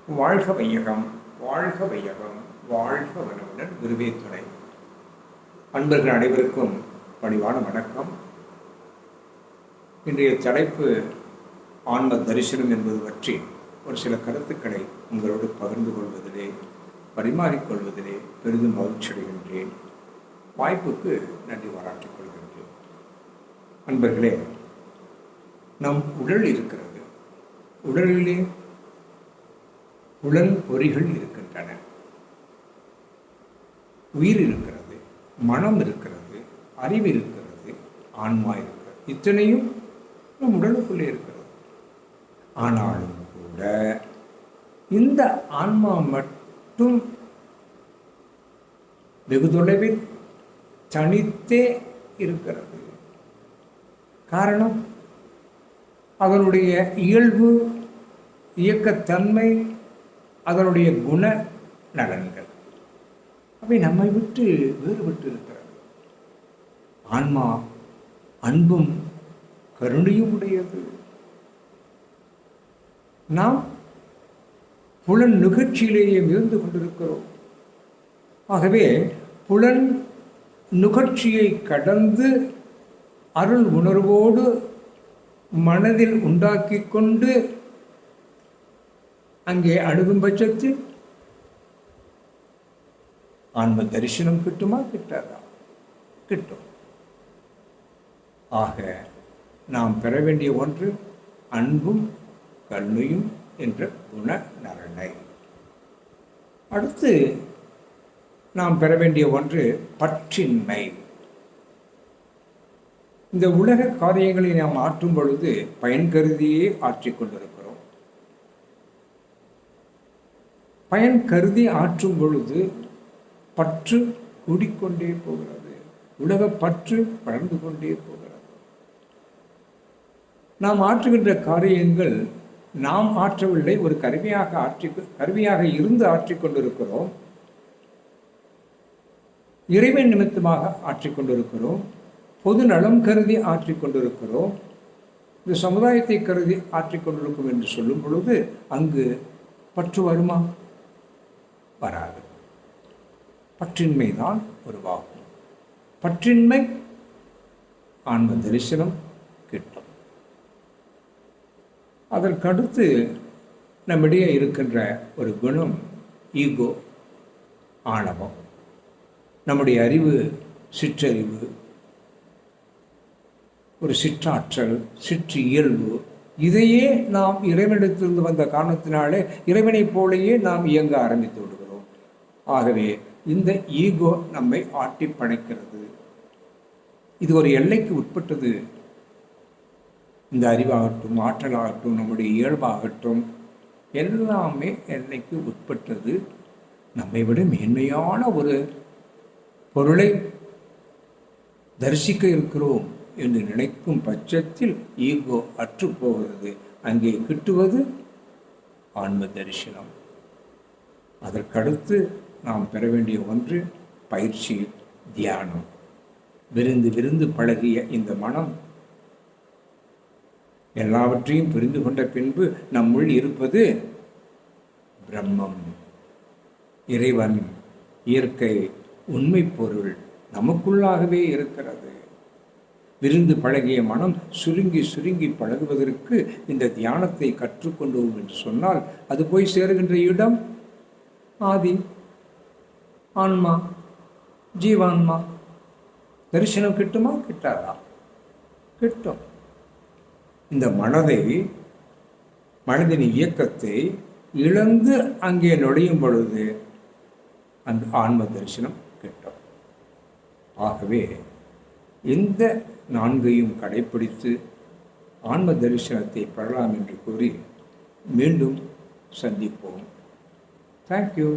வாழ்க வையகம், வாழ்க வையகம், வாழ்க வளமுடன். குருவே துணை. அன்பர்கள் அனைவருக்கும் பணிவான வணக்கம். இன்றைய தலைப்பு ஆன்ம தரிசனம் என்பது பற்றி ஒரு சில கருத்துக்களை உங்களோடு பகிர்ந்து கொள்வதிலே, பரிமாறிக்கொள்வதிலே பெரிதும் மகிழ்ச்சி அடைகின்றேன். வாய்ப்புக்கு நன்றி பாராட்டிக் கொள்கின்றேன். அன்பர்களே, நம் உடல் இருக்கிறது. உடலிலே புலன் பொறிகள் இருக்கின்றன. உயிர் இருக்கிறது, மனம் இருக்கிறது, அறிவு இருக்கிறது, ஆன்மா இருக்கிறது. இத்தனையும் நம் உடலுக்குள்ளே இருக்கிறது. ஆனாலும் கூட இந்த ஆன்மா மட்டும் வெகு தொலைவில் தனித்தே இருக்கிறது. காரணம், அதனுடைய இயல்பு, இயக்கத்தன்மை, அதனுடைய குண நலன்கள் அவை நம்மை விட்டு வேறுபட்டு இருக்கிறது. ஆன்மா அன்பும் கருணையும் உடையது. நாம் புலன் நுகர்ச்சியிலேயே மிகுந்து கொண்டிருக்கிறோம். ஆகவே புலன் நுகர்ச்சியை கடந்து அருள் உணர்வோடு மனதில் உண்டாக்கி கொண்டு அங்கே அணுகும் பட்சத்தில் ஆன்ம தரிசனம் கிட்டுமா? கிட்டாதா? கிட்டும். ஆக நாம் பெற வேண்டிய ஒன்று அன்பும் கருணையும் என்ற குண நலனை. அடுத்து நாம் பெற வேண்டிய ஒன்று பற்றின்மை. இந்த உலக காரியங்களை நாம் ஆற்றும் பொழுது பயன் கருதியே ஆற்றிக் கொண்டிருக்கிறோம். பயன் கருதி ஆற்றும் பொழுது பற்று கூடிக்கொண்டே போகிறது. உலக பற்று வளர்ந்து கொண்டே போகிறது. நாம் ஆற்றுகின்ற காரியங்கள் நாம் ஆற்றவில்லை, ஒரு கருவியாக இருந்து ஆற்றிக் கொண்டிருக்கிறோம். இறைவன் நிமித்தமாக ஆற்றிக் கொண்டிருக்கிறோம். பொது நலம் கருதி ஆற்றிக் கொண்டிருக்கிறோம். இந்த சமுதாயத்தை கருதி ஆற்றிக் கொண்டிருக்கும் என்று சொல்லும் பொழுது அங்கு பற்று வருமா? வராது. பற்றின்மை தான் உருவாகும். பற்றின்மை ஆன்ம தரிசனம் கிட்டும். அதற்கடுத்து நம்மிடையே இருக்கின்ற ஒரு குணம் ஈகோ, ஆணவம். நம்முடைய அறிவு சிற்றறிவு, ஒரு சிற்றாற்றல், சிற்று இயல்பு, இதையே நாம் இறைவனிடத்திலிருந்து வந்த காரணத்தினாலே இறைவனைப் போலேயே நாம் இயங்க ஆரம்பித்து விடுகிறோம். ஆகவே இந்த ஈகோ நம்மை ஆட்டி படைக்கிறது. இது ஒரு எல்லைக்கு உட்பட்டது. இந்த அறிவாகட்டும், ஆற்றலாகட்டும், நம்முடைய இயல்பாகட்டும் எல்லாமே எல்லைக்கு உட்பட்டது. நம்மை விட மேன்மையான ஒரு பொருளை தரிசிக்க இருக்கிறோம் என்று நினைக்கும் பட்சத்தில் ஈகோ அற்று போகிறது. அங்கே கிட்டுவது ஆன்ம தரிசனம். அதற்கடுத்து நாம் பெற வேண்டிய ஒன்று பயிற்சி, தியானம். விருந்து விருந்து பழகிய இந்த மனம் எல்லாவற்றையும் புரிந்து கொண்ட பின்பு நம்முள் இருப்பது பிரம்மம், இறைவன், இயற்கை, உண்மை பொருள் நமக்குள்ளாகவே இருக்கிறது. விருந்து பழகிய மனம் சுருங்கி சுருங்கி பழகுவதற்கு இந்த தியானத்தை கற்றுக்கொண்டோம் என்று சொன்னால் அது போய் சேருகின்ற இடம் ஆதி, ஆன்மா, ஜீவான்மா. தரிசனம் கிட்டுமா? கிட்டாதா? கிட்டும். இந்த மனதின் இயக்கத்தை இழந்து அங்கே நுழையும் பொழுது அந்த ஆன்ம தரிசனம் கிட்டும். ஆகவே இந்த நான்கையும் கடைப்பிடித்து ஆன்ம தரிசனத்தை பெறலாம் என்று கூறி மீண்டும் சந்திப்போம். தேங்க்யூ.